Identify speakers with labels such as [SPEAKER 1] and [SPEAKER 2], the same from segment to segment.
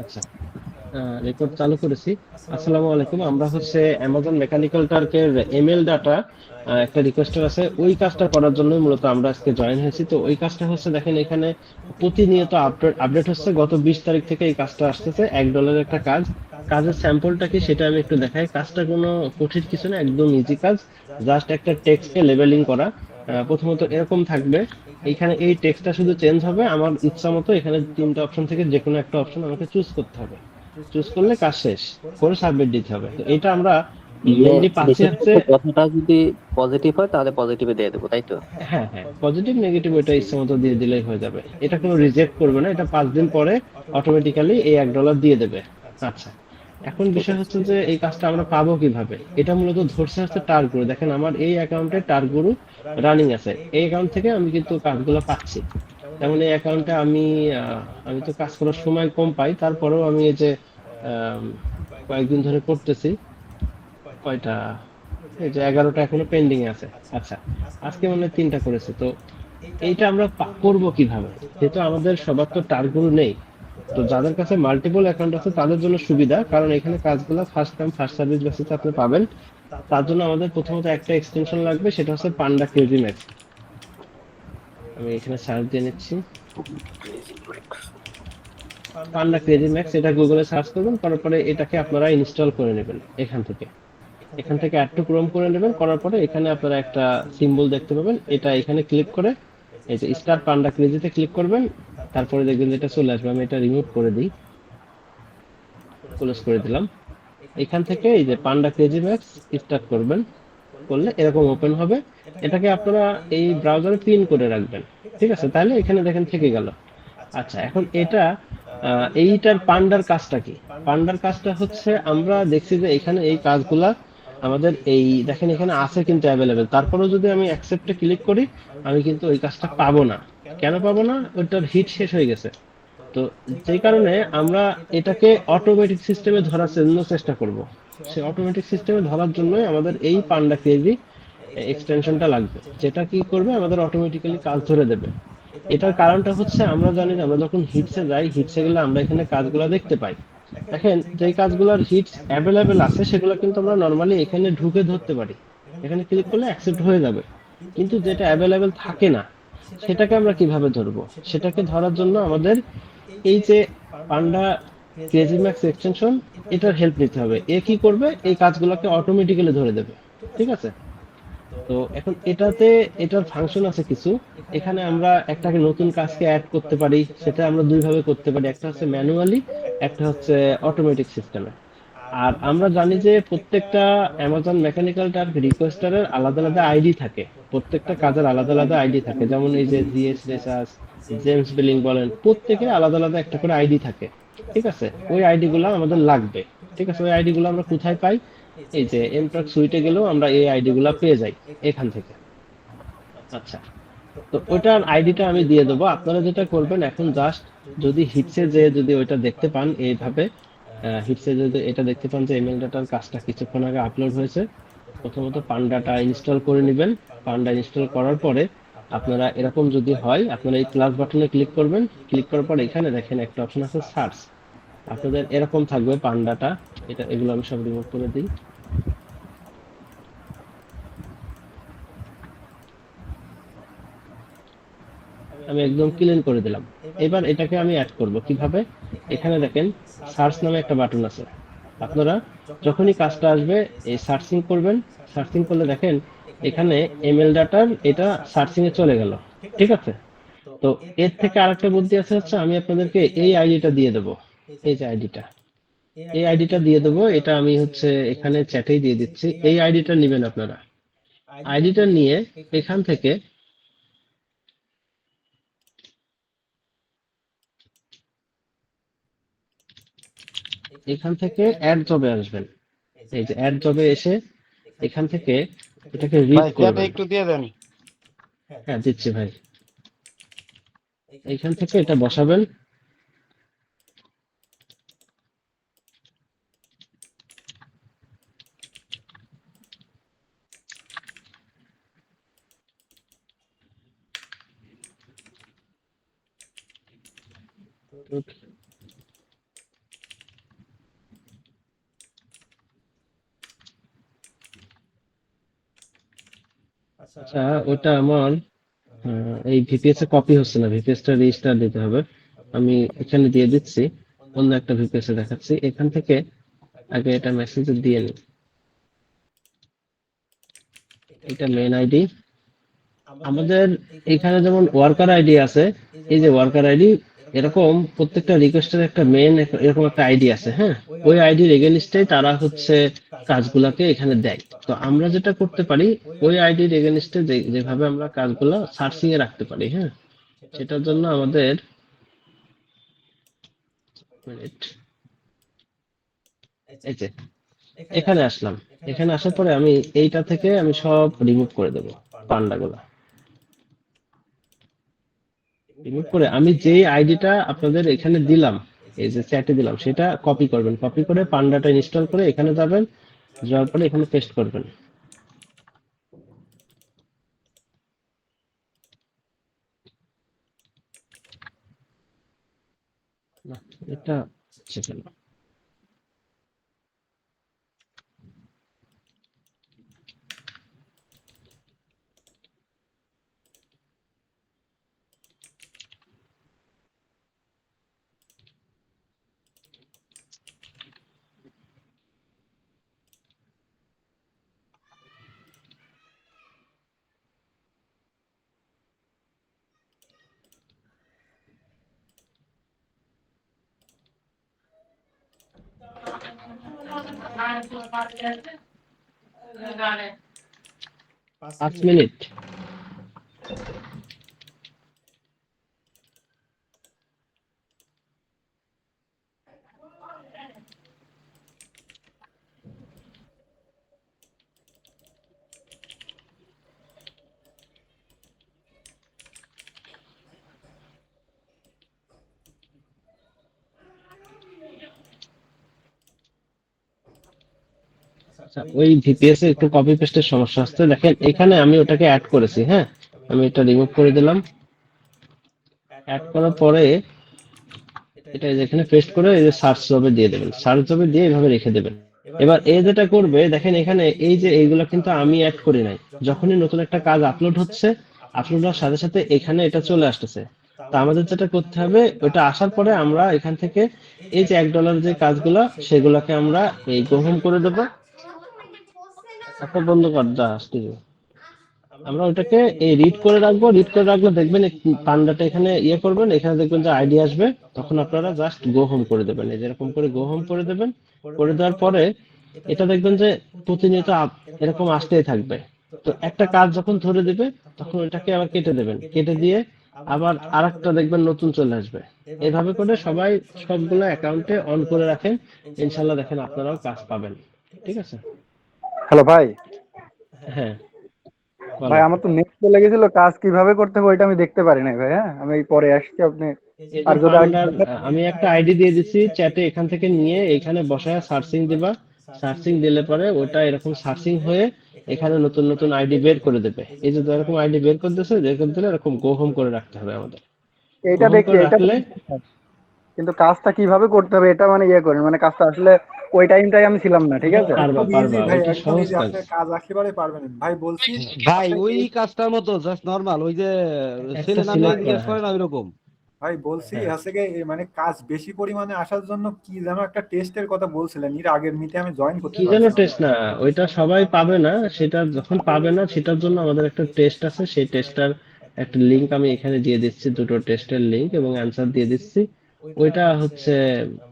[SPEAKER 1] আচ্ছা, রেকর্ড চালু করেছি। আসসালামু আলাইকুম। আমরা হচ্ছে অ্যামাজন মেকানিক্যাল টার্কের এমএল ডাটা একটা রিকোয়েস্টার আছে, ওই কাজটা করার জন্যই মূলত আমরা আজকে জয়েন হয়েছি। তো ওই কাজটা হচ্ছে, দেখেন এখানে প্রতিনিয়ত আপডেট আপডেট হচ্ছে। গত 20 তারিখ থেকে এই কাজটা আসতেছে, $1 একটা কাজ। কাজের স্যাম্পলটা কি সেটা আমি একটু দেখাই। কাজটা কোনো কঠিন কিছু না, একদম ইজি কাজ। জাস্ট একটা টেক্সটকে লেবেলিং করা। প্রথমত এরকম থাকবে, এইখানে এই টেক্সটটা শুধু চেঞ্জ হবে। আমার ইচ্ছা মতো এখানে 3টা অপশন থেকে যে কোনো একটা অপশন আমাকে চুজ করতে হবে। চুজ করলে কাজ শেষ, করে সাবমিট দিতে হবে। তো এটা আমরা
[SPEAKER 2] মানে
[SPEAKER 1] মেইনলি পাচ্ছি হচ্ছে,
[SPEAKER 2] বিষয়বস্তু কথাটা যদি পজিটিভ হয় তাহলে পজিটিভে দিয়ে দেবো, তাই তো?
[SPEAKER 1] হ্যাঁ হ্যাঁ, পজিটিভ নেগেটিভ এটা ইচ্ছা মতো দিয়ে দিলেই হয়ে যাবে। এটা কোনো রিজেক্ট করবে না, এটা 5 দিন পরে অটোমেটিক্যালি এই $1 দিয়ে দেবে। আচ্ছা, এখন
[SPEAKER 2] ঠিক
[SPEAKER 1] বিষয়
[SPEAKER 2] আছে।
[SPEAKER 1] হচ্ছে যে এই কাজটা আমরা পাবো কিভাবে। এটা মূলত ধরছে হচ্ছে টার্গুরু। দেখেন আমার এই অ্যাকাউন্টে টার্গুরু রানিং আছে, এই অ্যাকাউন্ট থেকে আমি কিন্তু কাজগুলো পাচ্ছি। যেমন এই অ্যাকাউন্টে আমি তো কাজ করার সময় কম পাই, তারপরেও আমি এই যে আম, কয়েকদিন ধরে করতেছি। কয়টা, এই যে 11টা এখনো পেন্ডিং এ আছে। আচ্ছা, আজকে মনে হয় 3টা করেছে। তো এইটা আমরা করবো কিভাবে, যেহেতু আমাদের সবার তো টার্গেট নেই। তো যাদের কাছে মাল্টিপল অ্যাকাউন্ট আছে তাদের জন্য সুবিধা, কারণ এখানে কাজগুলো ফার্স্ট কাম ফার্স্ট সার্ভিস বেসিসে আপনি পাবেন। তার জন্য আমাদের প্রথমত একটা এক্সটেনশন লাগবে, সেটা হচ্ছে পান্ডা ক্রেজি ম্যাক্স। আমি এখানে সার্চ দিয়ে নিচ্ছি, পান্ডা ক্রেজি ম্যাক্স। এটা গুগলে সার্চ করবেন, করার পরে এটাকে আপনারা ইনস্টল করে নেবেন এখান থেকে। এখান থেকে অ্যাড টু ক্রোম করে নেবেন, করার পরে এখানে আপনারা একটা সিম্বল দেখতে পাবেন, এটা এখানে ক্লিক করে এই যে স্টার পান্ডা ক্রেজিতে ক্লিক করবেন। তারপরে দেখবেন যে এটা চলে আসবে। আমি এটা রিমুভ করে দিই, ক্লোজ করে দিলাম। এখান থেকে এই যে পান্ডা ক্রেজি ম্যাক্স স্টার্ট করবেন, করলে এরকম ওপেন হবে। এটাকে আপনারা এই ব্রাউজারে পিন করে রাখবেন, ঠিক আছে? তাহলে এখানে দেখেন থেকে গেল। আচ্ছা, এখন এটা এইটার পান্ডার কাজটা কি? পান্ডার কাজটা হচ্ছে, আমরা দেখছি যে এখানে এই কাজগুলা আমাদের এই দেখেন এখানে আছে কিন্তু অ্যাভেলেবেল। তারপরেও যদি আমি অ্যাকসেপ্টে ক্লিক করি, আমি কিন্তু ওই কাজটা পাবো না। কেন পাবো না? ওটার হিট শেষ হয়ে গেছে। তো যেই কারণে আমরা এটাকে অটোমেটিক সিস্টেমে ধরার জন্য চেষ্টা করব। সেই অটোমেটিক সিস্টেমে ধরার জন্যই আমাদের এই পান্ডা কেজি এক্সটেনশনটা লাগবে, যেটা কি করবে, আমাদের অটোমেটিক্যালি কাজ ধরে দেবে। এটার কারণটা হচ্ছে, আমরা জানি যে আমরা যখন হিটসে যাই, হিটসে গেলে আমরা এখানে কাজগুলো দেখতে পাই। দেখেন যেই কাজগুলোর হিটস অ্যাভেলেবেল আছে সেগুলো কিন্তু আমরা নর্মালি এখানে ঢুকে ধরতে পারি। এখানে ক্লিক করলে অ্যাকসেপ্ট হয়ে যাবে। কিন্তু যেটা অ্যাভেলেবেল থাকে না, সেটাকে আমরা কিভাবে ধরবো? সেটাকে ধরার জন্য আমাদের এই যে পান্ডা ক্রেজি ম্যাক্স এক্সটেনশন, এটার হেল্প নিতে হবে। এ কি করবে, এই কাজগুলোকে অটোমেটিক্যালি ধরে দেবে, ঠিক আছে? তো এখন এটার ফাংশন আছে কিছু। এখানে আমরা একটা নতুন কাজকে অ্যাড করতে পারি, সেটা আমরা দুইভাবে করতে পারি, একটা হচ্ছে ম্যানুয়ালি, একটা হচ্ছে অটোমেটিক সিস্টেমে। আর আমরা জানি যে প্রত্যেকটা অ্যামাজন মেকানিক্যাল টার্ক রিকোয়েস্টারের আলাদা আলাদা আইডি থাকে। প্রত্যেকটা কাজের আলাদা আলাদা আইডি থাকে, যেমন এই যে জিএস রেসার্চ, জেমস বিলিং বলেন, প্রত্যেকের আলাদা আলাদা একটা করে আইডি থাকে, ঠিক আছে? ওই আইডি গুলো আমাদের লাগবে, ঠিক আছে? ওই আইডি গুলো আমরা কোথায় পাই? এই যে এমট্রাক সুইটে গেলেও আমরা এই আইডি গুলা পেয়ে যাই এখান থেকে। আচ্ছা, তো ওইটার আইডিটা আমি দিয়ে দেবো। আপনারা যেটা করবেন এখন, জাস্ট যদি হিটসে যে যদি ওইটা দেখতে পান এইভাবে, হিটসে যদি এটা দেখতে পান যে ইমেল ডাটার কাজটা কিছুক্ষণ আগে আপলোড হয়েছে, প্রথমত পান্ডাটা ইনস্টল করে নেবেন। পান্ডা ইনস্টল করার পরে আপনারা এরকম যদি হয়, আপনারা এই প্লাস বাটনে ক্লিক করবেন। ক্লিক করার পর এখানে দেখেন একটা অপশন আছে সার্চ। আপনাদের এরকম থাকবে পান্ডাটা। এগুলো আমি সব রিমুভ করে দিই। আমি একদম ক্লিন করে দিলাম। এবার এটাকে আমি অ্যাড করব কিভাবে? এখানে দেখেন সার্চ নামে একটা বাটন আছে। আপনারা যখনই কাজটা আসবে এই সার্চিং করবেন। সার্চিং করলে দেখেন এখানে এমএল ডাটার এটা সার্চিং এ চলে গেল, ঠিক আছে? তো এর থেকে আরেকটা বুদ্ধি আছে, হচ্ছে আমি আপনাদেরকে এই আইডিটা দিয়ে দেবো। এই যে আইডিটা, এই আইডিটা দিয়ে দেবো। এটা আমি হচ্ছে এখানে চ্যাটেই দিয়ে দিচ্ছি। এই আইডিটা নেবেন আপনারা। আইডিটা নিয়ে এখান থেকে, অ্যাড জবে আসবেন। এই যে অ্যাড জবে এসে এখান থেকে এটাকে রিড
[SPEAKER 3] ভাই চ্যাটে
[SPEAKER 1] করবেন।
[SPEAKER 3] একটু দিয়ে দেন।
[SPEAKER 1] হ্যাঁ দিচ্ছি ভাই। এইখান থেকে এটা বসাবেন। আচ্ছা, ওটা আমার এই ভিপিএস এ কপি হচ্ছে না, ভিপিএস টা রেজিস্টার দিতে হবে। আমি এখানে দিয়ে দিচ্ছি, অন্য একটা ভিপিএস এ দেখাচ্ছি। এখান থেকে আগে এটা মেসেজ দিয়ে নিই। এটা মেন আইডি। আমাদের এখানে যেমন ওয়ার্কার আইডি আছে, এই যে ওয়ার্কার আইডি, এরকম প্রত্যেকটা রিকোয়েস্টের একটা মেন এরকম একটা আইডি আছে, হ্যাঁ। ওই আইডির এগেনস্টে তারা হচ্ছে কাজগুলাকে এখানে দেয়। তো আমরা যেটা করতে পারি, ওই আইডির এগেনস্টে যেভাবে আমরা কাজগুলো সার্চিং এ রাখতে পারি, হ্যাঁ। সেটার জন্য আমাদের মিনিট, এই যে এখানে আসলাম। এখানে আসার পরে আমি এইটা থেকে আমি সব রিমুভ করে দেবো, পান্ডাগুলা রিমুভ করে আমি যে আইডিটা আপনাদের এখানে দিলাম, এই যে চ্যাটে দিলাম, সেটা কপি করবেন। কপি করে পান্ডাটা ইনস্টল করে এখানে যাবেন, যাওয়ার পরে এখানে পেস্ট করবেন। না, এটা হচ্ছে কেন? 5 মিনিট। আচ্ছা, ওই ভিপিএস এ একটু কপি পেস্টের সমস্যা হচ্ছে। দেখেন এখানে আমি ওটাকে অ্যাড করেছি, হ্যাঁ। আমি এটা রিমুভ করে দিলাম। অ্যাড করার পরে এটা যেখানে পেস্ট করে এই যে সার্চ জবে দিয়ে দেবেন, সার্চ জবে দিয়ে এইভাবে রেখে দেবেন। এবার এ যেটা করবে, দেখেন এখানে এই যে এইগুলা কিন্তু আমি অ্যাড করি নাই। যখনই নতুন একটা কাজ আপলোড হচ্ছে, আপলোড হওয়ার সাথে সাথে এখানে এটা চলে আসতেছে। তো আমাদের যেটা করতে হবে, ওটা আসার পরে আমরা এখান থেকে এই যে $1 যে কাজগুলা, সেগুলাকে আমরা এই গ্রহণ করে দেবো। একটা বন্ধ কর, যা আসতে দিও। আমরা ওটাকে এই রিড করে রাখবো। রিড করে রাখলে দেখবেন এই পান্ডাটা এখানে ইয়ে করবেন, এখানে দেখবেন যে আইডি আসবে। তখন আপনারা জাস্ট গো হোম করে দেবেন, এই যেরকম করে গো হোম করে দেবেন। করে দেওয়ার পরে এটা দেখবেন যে প্রতিনিয়ত এরকম আসতেই থাকবে। তো একটা কাজ যখন ধরে দিবে, তখন ওটাকে আবার কেটে দেবেন, কেটে দিয়ে আবার আরেকটা দেখবেন নতুন চলে আসবে। এইভাবে করে সবাই সবগুলো অ্যাকাউন্টে অন করে রাখেন। ইনশাল্লাহ দেখেন আপনারাও কাজ পাবেন। ঠিক আছে?
[SPEAKER 3] হ্যালো ভাই।
[SPEAKER 1] হ্যাঁ,
[SPEAKER 3] ভাই
[SPEAKER 1] বলেন।
[SPEAKER 3] আমার তো নেট চলে গেছিল, কাজ কিভাবে করতে হবে ওইটা আমি দেখতে পারি নাই ভাই। হ্যাঁ আমি পরে আসছি, আপনি
[SPEAKER 1] এই
[SPEAKER 3] আর
[SPEAKER 1] যে
[SPEAKER 3] যদি আরেকটু
[SPEAKER 1] পান্ডার
[SPEAKER 3] দেখান।
[SPEAKER 1] আমি একটা আইডি দিয়ে দিচ্ছি চ্যাটে, এখান থেকে নিয়ে এখানে বসায় সার্চিং দিবা। সার্চিং দিলে পরে ওটা এরকম সার্চিং হয়ে এখানে নতুন নতুন আইডি বের করে দেবে। এই যে এরকম আইডি বের করতেছে, বের করে দিলে এরকম গো হোম করে রাখতে হবে আমাদের। গো
[SPEAKER 3] এইটা
[SPEAKER 1] হোম
[SPEAKER 3] দেখছি,
[SPEAKER 1] করে
[SPEAKER 3] এইটা
[SPEAKER 1] রাখলে
[SPEAKER 3] দেখছি। কিন্তু কাজটা কিভাবে করতে হবে এটা মানে ইয়ে করেন, মানে কাজটা আসলে ওই টাইমটাই আমি ছিলাম না, ঠিক আছে।
[SPEAKER 1] পারবা
[SPEAKER 4] একদম ইজি
[SPEAKER 1] পারবা,
[SPEAKER 4] ভাই,
[SPEAKER 1] ওইটা
[SPEAKER 4] একদম
[SPEAKER 1] সহজ
[SPEAKER 4] ইজি,
[SPEAKER 1] কাজ।
[SPEAKER 4] আপনি কাজ একেবারে পারবেন ভাই, বলছি।
[SPEAKER 5] ভাই
[SPEAKER 4] আপনি
[SPEAKER 5] ওই
[SPEAKER 4] এই
[SPEAKER 5] কাজটার মতো জাস্ট নরমাল, ওই যে
[SPEAKER 1] একটা
[SPEAKER 5] ছেলে নাম নিয়ে
[SPEAKER 1] সিলেক্ট করা,
[SPEAKER 5] জিজ্ঞেস
[SPEAKER 1] হ্যাঁ।
[SPEAKER 5] করে না ওইরকম।
[SPEAKER 4] ভাই বলছি
[SPEAKER 1] হ্যাঁ,
[SPEAKER 4] আছে কি, মানে কাজ বেশি পরিমাণে আসার জন্য কি যেন একটা টেস্টের কথা বলছিলেন, এর আগের মিটে আমি জয়েন করতে
[SPEAKER 1] কি যেন
[SPEAKER 4] পারছিলাম না।
[SPEAKER 1] টেস্ট, না ওইটা সবাই পাবে না। সেটা যখন পাবে না, সেটার জন্য আমাদের একটা টেস্ট আছে। সেই টেস্টটার একটা লিংক আমি এখানে দিয়ে দিচ্ছি, দুটো টেস্টের লিংক এবং অ্যান্সার দিয়ে দিচ্ছি। ওইটা হচ্ছে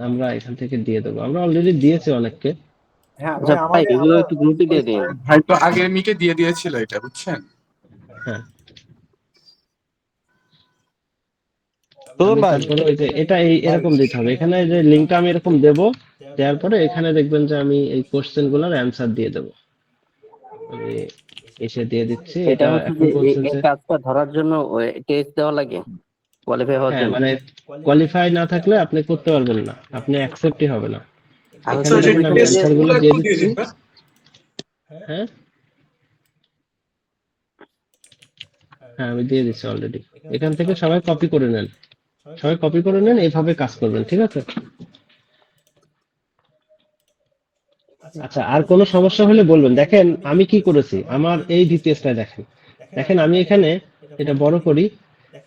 [SPEAKER 1] আমরা এখান থেকে দিয়ে দেবো, আমরা অলরেডি দিয়েছি অনেককে।
[SPEAKER 4] হ্যাঁ
[SPEAKER 2] আচ্ছা
[SPEAKER 4] ভাই,
[SPEAKER 2] ভাই,
[SPEAKER 4] আমাকে
[SPEAKER 2] এগুলো
[SPEAKER 4] আমরা
[SPEAKER 2] একটু গ্রুপে
[SPEAKER 4] ওই
[SPEAKER 2] দিয়ে দিন।
[SPEAKER 6] ভাই তো আগের মিটে দিয়ে দিয়েছিল এটা, বুঝছেন?
[SPEAKER 1] হ্যাঁ,
[SPEAKER 5] তরুণ
[SPEAKER 1] আমি
[SPEAKER 5] ভাই,
[SPEAKER 1] তারপরে ওই যে এটা এই
[SPEAKER 4] ভাই
[SPEAKER 1] এরকম দিতে হবে। এখানে যে লিংকটা আমি এরকম দেব, দেওয়ার পরে এখানে দেখবেন যে আমি এই কোশ্চেন গুলোর অ্যান্সার দিয়ে দেবো। আমি এসে দিয়ে দিচ্ছি।
[SPEAKER 2] এটা
[SPEAKER 1] এটা
[SPEAKER 2] হচ্ছে
[SPEAKER 1] এখন
[SPEAKER 2] যে
[SPEAKER 1] বলছে
[SPEAKER 2] এই
[SPEAKER 1] যে
[SPEAKER 2] কাজটা ধরার জন্য টেস্ট দেওয়া লাগে কোয়ালিফাই হওয়ার
[SPEAKER 1] হ্যাঁ,
[SPEAKER 2] জন্য।
[SPEAKER 1] মানে কোয়ালিফাই না থাকলে আপনি করতে পারবেন না, আপনি অ্যাকসেপ্টই হবে না।
[SPEAKER 2] আর
[SPEAKER 6] আচ্ছা,
[SPEAKER 1] এখানে
[SPEAKER 2] হচ্ছে
[SPEAKER 6] যে
[SPEAKER 1] দেখেন আমি
[SPEAKER 2] এই যে
[SPEAKER 1] অ্যান্সার
[SPEAKER 6] টেস্ট
[SPEAKER 1] গুলো
[SPEAKER 6] গুলো
[SPEAKER 1] দিয়ে
[SPEAKER 6] একটু দিয়ে
[SPEAKER 1] দিচ্ছি।
[SPEAKER 6] দিবেন।
[SPEAKER 1] হ্যাঁ, হ্যাঁ, আমি দিয়ে দিচ্ছি অলরেডি। এখান থেকে সবাই কপি করে নেন, সবাই কপি করে নেন, এইভাবে কাজ করবেন। ঠিক আছে? আচ্ছা, আর কোনো সমস্যা হলে বলবেন। দেখেন আমি কি করেছি, আমার এই ডিপিএসটা দেখেন। দেখেন আমি এখানে এটা বড় করি,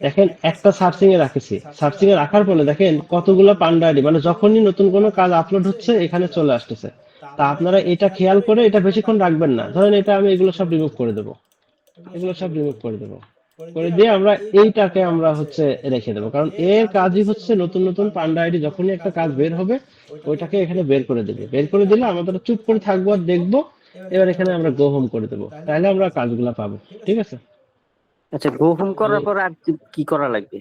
[SPEAKER 1] দেখেন একটা সার্চিং এ রাখেছি, সার্চিং এ রাখার ফলে দেখেন কতগুলো পান্ডা আইডি, মানে যখনই নতুন কোনো কাজ আপলোড হচ্ছে এখানে চলে আসতেছে। তা আপনারা এটা খেয়াল করে এটা বেশিক্ষণ রাখবেন না, ধরেন এটা আমি এগুলো সব রিমুভ করে দেবো, এগুলো সব রিমুভ করে দেবো, করে দিয়ে আমরা এইটাকে আমরা হচ্ছে রেখে দেবো, কারণ এর কাজই হচ্ছে নতুন নতুন পান্ডা আইডি যখনই একটা কাজ বের হবে ওইটাকে এখানে বের করে দেবে, বের করে দিলে আমাদের চুপ করে থাকবো আর দেখবো। এবার এখানে আমরা গো হোম করে দেবো, তাহলে আমরা কাজগুলা পাবো। ঠিক আছে,
[SPEAKER 2] আচ্ছা, গো হোম করার পর আর কি করা লাগবে?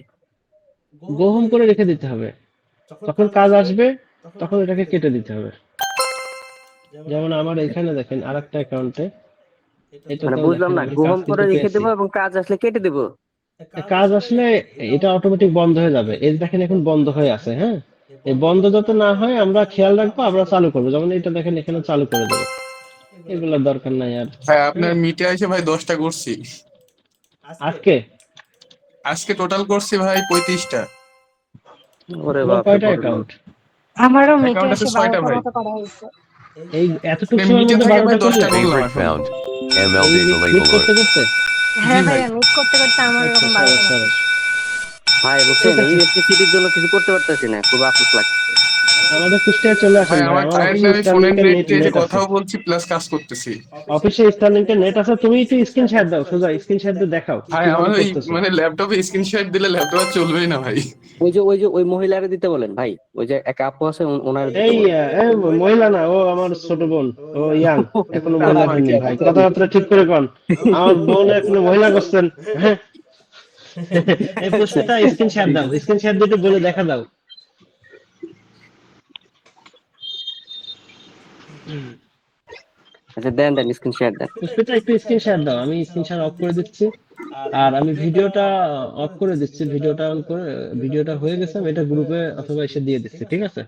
[SPEAKER 1] গো হোম করে রেখে দিতে হবে, যখন কাজ আসবে তখন এটাকে কেটে দিতে হবে। যেমন আমার এখানে দেখেন আরেকটা অ্যাকাউন্টে, এটা
[SPEAKER 2] মানে
[SPEAKER 1] তো
[SPEAKER 2] বুঝলাম
[SPEAKER 1] দেখেন
[SPEAKER 2] না,
[SPEAKER 1] আমি
[SPEAKER 2] গো
[SPEAKER 1] কাজ
[SPEAKER 2] হোম করে
[SPEAKER 1] কিন্তু
[SPEAKER 2] রেখে
[SPEAKER 1] পেয়েছি।
[SPEAKER 2] দেবো এবং কাজ আসলে কেটে দেবো?
[SPEAKER 1] কাজ আসলে এটা অটোমেটিক বন্ধ হয়ে যাবে, এই দেখেন এখন বন্ধ হয়ে আছে। হ্যাঁ, এই বন্ধ যত না হয় আমরা খেয়াল রাখবো, আমরা চালু করবো, যেমন এটা দেখেন এখানে চালু করে দেবো, এগুলোর দরকার নাই আর।
[SPEAKER 6] ভাই আপনার মিটে এসে ভাই 10টা করছি,
[SPEAKER 1] আজকে
[SPEAKER 6] আজকে টোটাল করছি ভাই 35টা।
[SPEAKER 2] ওরে
[SPEAKER 1] তোমার
[SPEAKER 2] বাপরে,
[SPEAKER 1] কয়টা
[SPEAKER 2] বড় লোক।
[SPEAKER 1] অ্যাকাউন্ট?
[SPEAKER 7] আমারও মিটে
[SPEAKER 6] অ্যাকাউন্ট আছে
[SPEAKER 7] এসে
[SPEAKER 6] 6টা
[SPEAKER 7] 12টার
[SPEAKER 6] ভাই,
[SPEAKER 7] মতো করা হয়েছে।
[SPEAKER 1] এই এতটুকু
[SPEAKER 6] মানে
[SPEAKER 1] সময়ের
[SPEAKER 6] মিটে
[SPEAKER 1] মধ্যে
[SPEAKER 6] থেকে ভাই
[SPEAKER 1] 12টা করলে?
[SPEAKER 6] 10টা করলাম
[SPEAKER 8] Favorite
[SPEAKER 6] এখন।
[SPEAKER 8] found.
[SPEAKER 1] এই
[SPEAKER 8] MLB the
[SPEAKER 1] মিট
[SPEAKER 8] label.
[SPEAKER 1] করতে করতে?
[SPEAKER 7] হ্যাঁ
[SPEAKER 6] জি ভাই।
[SPEAKER 7] ভাইয়া, মিট করতে করতে আমার এরকম
[SPEAKER 1] আচ্ছা,
[SPEAKER 7] 12টার মতো।
[SPEAKER 1] সরস।
[SPEAKER 2] ভাই বুঝছেন,
[SPEAKER 1] ঠিক
[SPEAKER 2] এই
[SPEAKER 1] আছে,
[SPEAKER 2] ইলেকট্রিসিটির জন্য কিছু করতে পারতেছি না, খুব আফসোস লাগছে।
[SPEAKER 1] আমাদের কুষ্টিয়ায় চলে আসেন
[SPEAKER 6] ভাই
[SPEAKER 1] ভাই,
[SPEAKER 6] আমার
[SPEAKER 1] আমার
[SPEAKER 6] কারেন্ট
[SPEAKER 1] অফিসে
[SPEAKER 6] আমি ফোনের
[SPEAKER 1] স্টারলিংকের
[SPEAKER 6] নেট
[SPEAKER 1] নেট
[SPEAKER 6] দিয়ে যে
[SPEAKER 1] নেট আছে,
[SPEAKER 6] কথাও বলছি প্লাস কাজ করতেছি।
[SPEAKER 1] অফিসে স্টারলিংকের নেট আছে, তুমি একটু স্ক্রিন শেয়ার দাও, সোজা স্ক্রিন শেয়ার দিয়ে দেখাও
[SPEAKER 6] ভাই আমার
[SPEAKER 1] কিভাবে
[SPEAKER 6] ওই
[SPEAKER 1] করতেছো।
[SPEAKER 6] মানে ল্যাপটপে স্ক্রিনশট দিলে ল্যাপটপ চলবেই না ভাই।
[SPEAKER 2] ওই মহিলারে দিতে বলেন ভাই, ওই যে এক আপু আছে ওনারে দিতে
[SPEAKER 1] এই
[SPEAKER 2] বলেন।
[SPEAKER 1] এই মহিলা না, ও আমার ছোট বোন, ও ইয়াং, এখনো
[SPEAKER 6] ও
[SPEAKER 1] মহিলা
[SPEAKER 6] মাই
[SPEAKER 1] হয়নি
[SPEAKER 6] গড।
[SPEAKER 1] ভাই, কথাবার্তা ঠিক করে কন। আমার বোন এখনো মহিলা করছেন। হ্যাঁ, এই প্রশ্নটা স্ক্রিন শেয়ার দাও, স্ক্রিন শেয়ার দিতে বলে দেখা দাও।
[SPEAKER 2] আচ্ছা দেন স্ক্রিন শেয়ার দেন।
[SPEAKER 1] পুষ্পিতা একটু স্ক্রিন শেয়ার দাও, আমি স্ক্রিন শেয়ার অফ করে দিচ্ছি, আর আমি ভিডিওটা অফ করে দিচ্ছি, ভিডিওটা অন করে, ভিডিওটা হয়ে গেছে আমি এটা গ্রুপে অথবা এসে দিয়ে দিচ্ছি। ঠিক আছে।